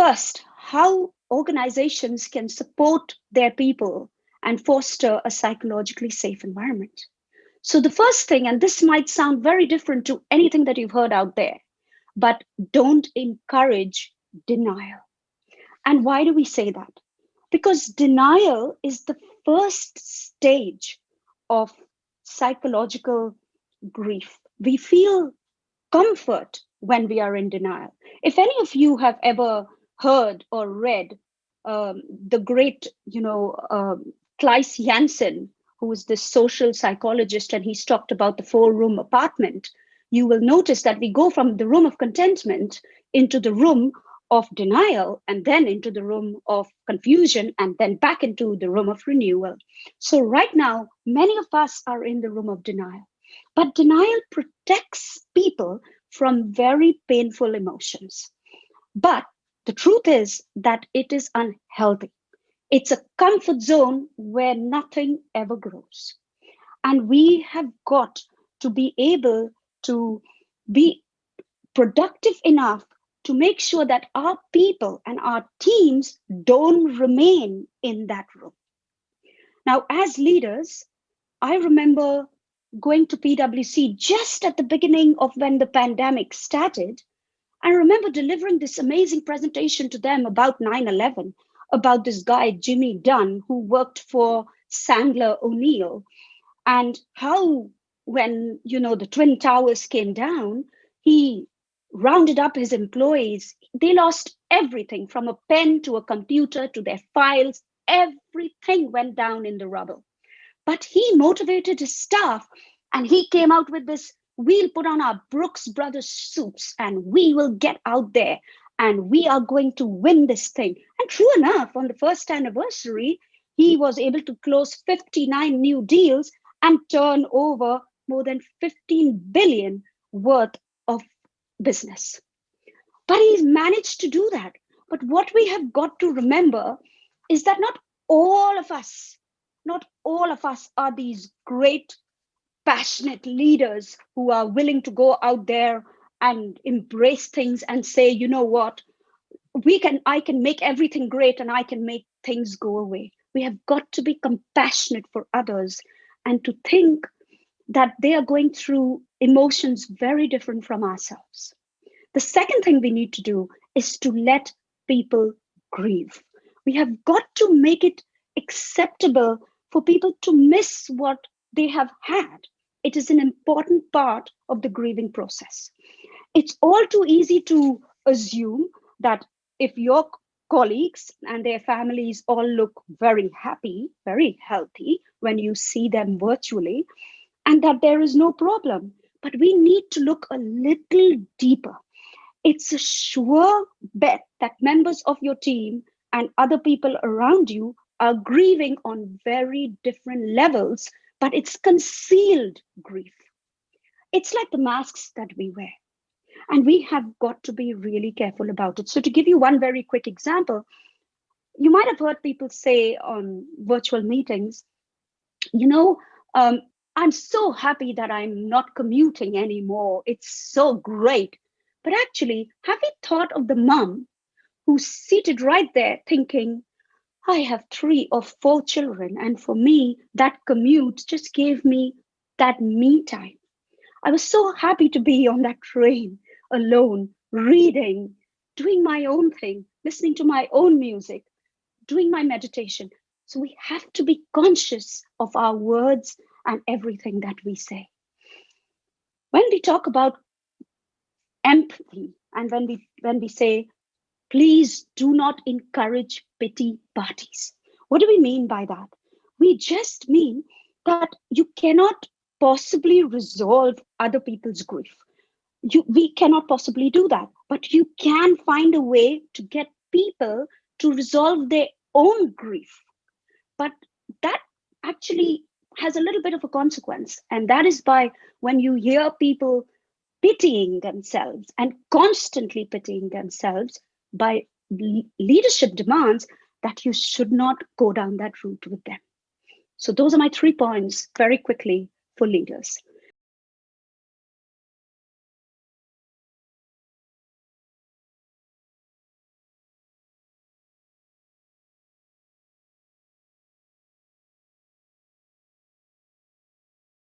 First, how organizations can support their people and foster a psychologically safe environment. So, the first thing, and this might sound very different to anything that you've heard out there, but don't encourage denial. And why do we say that? Because denial is the first stage of psychological grief. We feel comfort when we are in denial. If any of you have ever heard or read the great, Klaus Janssen, who is this social psychologist, and he's talked about the 4-room apartment, you will notice that we go from the room of contentment into the room of denial, and then into the room of confusion, and then back into the room of renewal. So right now, many of us are in the room of denial. But denial protects people from very painful emotions. But the truth is that it is unhealthy. It's a comfort zone where nothing ever grows. And we have got to be able to be productive enough to make sure that our people and our teams don't remain in that room. Now, as leaders, I remember going to PwC just at the beginning of when the pandemic started. I remember delivering this amazing presentation to them about 9/11, about this guy, Jimmy Dunn, who worked for Sandler O'Neill, and how when, the Twin Towers came down, he rounded up his employees. They lost everything from a pen to a computer to their files. Everything went down in the rubble. But he motivated his staff, and he came out with this: we'll put on our Brooks Brothers suits and we will get out there and we are going to win this thing. And true enough, on the first anniversary, he was able to close 59 new deals and turn over more than 15 billion worth of business. But he's managed to do that. But what we have got to remember is that not all of us are these great, passionate leaders who are willing to go out there and embrace things and say, you know what, I can make everything great and I can make things go away. We have got to be compassionate for others and to think that they are going through emotions very different from ourselves. The second thing we need to do is to let people grieve. We have got to make it acceptable for people to miss what they have had. It is an important part of the grieving process. It's all too easy to assume that if your colleagues and their families all look very happy, very healthy when you see them virtually, and that there is no problem. But we need to look a little deeper. It's a sure bet that members of your team and other people around you are grieving on very different levels, but it's concealed grief. It's like the masks that we wear. And we have got to be really careful about it. So to give you one very quick example, you might have heard people say on virtual meetings, I'm so happy that I'm not commuting anymore. It's so great. But actually, have you thought of the mom who's seated right there thinking, I have 3 or 4 children, and for me, that commute just gave me that me time. I was so happy to be on that train alone, reading, doing my own thing, listening to my own music, doing my meditation. So we have to be conscious of our words and everything that we say. When we talk about empathy, and when we say, please do not encourage pity parties, what do we mean by that? We just mean that you cannot possibly resolve other people's grief. We cannot possibly do that, but you can find a way to get people to resolve their own grief. But that actually has a little bit of a consequence, and that is by when you hear people pitying themselves and constantly pitying themselves, by leadership demands that you should not go down that route with them. So those are my 3 points very quickly for leaders.